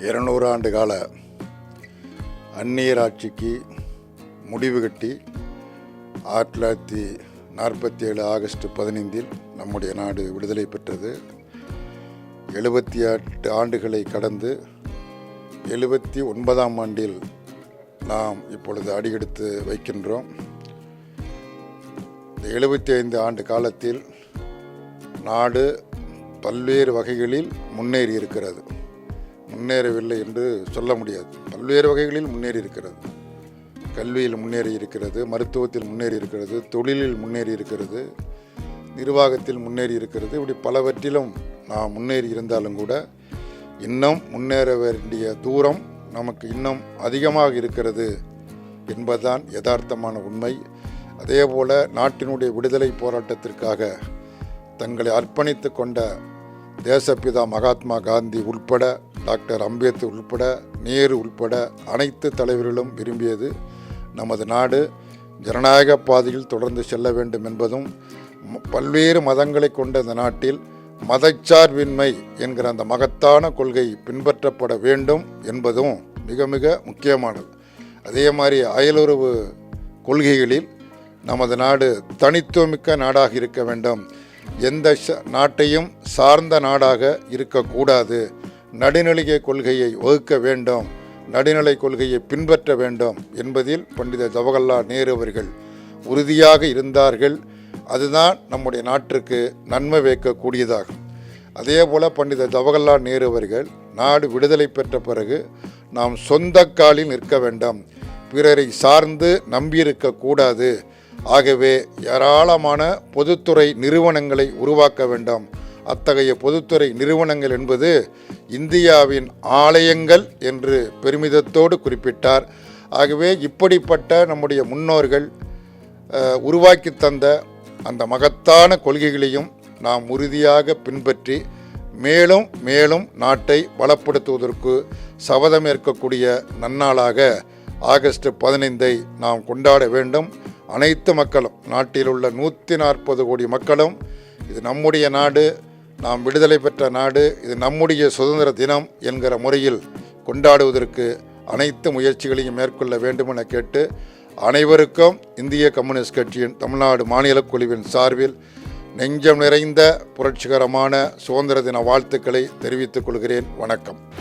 200 ஆண்டு கால அந்நியர் ஆட்சிக்கு முடிவு கட்டி 1947 ஆகஸ்ட் 15 நம்முடைய நாடு விடுதலை பெற்றது. 78 ஆண்டுகளை கடந்து 79ஆம் ஆண்டில் நாம் இப்பொழுது அடியெடுத்து வைக்கின்றோம். இந்த 75 ஆண்டு காலத்தில் நாடு பல்வேறு வகைகளில் முன்னேறி இருக்கிறது. முன்னேறவில்லை என்று சொல்ல முடியாது. பல்வேறு வகைகளில் முன்னேறி இருக்கிறது. கல்வியில் முன்னேறி இருக்கிறது, மருத்துவத்தில் முன்னேறி இருக்கிறது, தொழிலில் முன்னேறி இருக்கிறது, நிர்வாகத்தில் முன்னேறி இருக்கிறது. இப்படி பலவற்றிலும் நாம் முன்னேறி இருந்தாலும் கூட இன்னும் முன்னேற வேண்டிய தூரம் நமக்கு இன்னும் அதிகமாக இருக்கிறது என்பதுதான் யதார்த்தமான உண்மை. அதேபோல நாட்டினுடைய விடுதலை போராட்டத்திற்காக தங்களை அர்ப்பணித்து கொண்ட தேசப்பிதா மகாத்மா காந்தி உள்பட, டாக்டர் அம்பேத்கர் உள்பட, நேரு உள்பட அனைத்து தலைவர்களும் விரும்பியது நமது நாடு ஜனநாயக பாதையில் தொடர்ந்து செல்ல வேண்டும் என்பதும், பல்வேறு மதங்களை கொண்ட இந்த நாட்டில் மதச்சார்பின்மை என்கிற அந்த மகத்தான கொள்கை பின்பற்றப்பட வேண்டும் என்பதும் மிக மிக முக்கியமானது. அதே மாதிரி அயலுறவு கொள்கைகளில் நமது நாடு தனித்துவமிக்க நாடாக இருக்க வேண்டும். எந்த நாட்டையும் சார்ந்த நாடாக இருக்கக்கூடாது. நடுநிலை கொள்கையை வகுக்க வேண்டும், நடுநிலை கொள்கையை பின்பற்ற வேண்டும் என்பதில் பண்டித ஜவஹர்லால் நேரு அவர்கள் உறுதியாக இருந்தார்கள். அதுதான் நம்முடைய நாட்டிற்கு நன்மை வைக்கக்கூடியதாகும். அதே போல் பண்டித ஜவஹர்லால் நேரு அவர்கள் நாடு விடுதலை பெற்ற பிறகு நாம் சொந்த காலில் நிற்க வேண்டும், பிறரை சார்ந்து நம்பியிருக்கக்கூடாது. ஆகவே ஏராளமான பொதுத்துறை நிறுவனங்களை உருவாக்க வேண்டும். அத்தகைய பொதுத்துறை நிறுவனங்கள் என்பது இந்தியாவின் ஆலயங்கள் என்று பெருமிதத்தோடு குறிப்பிட்டார். ஆகவே இப்படிப்பட்ட நம்முடைய முன்னோர்கள் உருவாக்கி தந்த அந்த மகத்தான கொள்கைகளையும் நாம் உறுதியாக பின்பற்றி மேலும் மேலும் நாட்டை பலப்படுத்துவதற்கு சபதமேற்கக்கூடிய நன்னாளாக ஆகஸ்ட் 15 நாம் கொண்டாட வேண்டும். அனைத்து மக்களும், நாட்டில் உள்ள 140 கோடி மக்களும், இது நம்முடைய நாடு, நாம் விடுதலை பெற்ற நாடு, இது நம்முடைய சுதந்திர தினம் என்கிற முறையில் கொண்டாடுவதற்கு அனைத்து முயற்சிகளையும் மேற்கொள்ள வேண்டும் என கேட்டு, அனைவருக்கும் இந்திய கம்யூனிஸ்ட் கட்சியின் தமிழ்நாடு மாநில குழுவின் சார்பில் நெஞ்சம் நிறைந்த புரட்சிகரமான சுதந்திர தின வாழ்த்துக்களை தெரிவித்துக் கொள்கிறேன். வணக்கம்.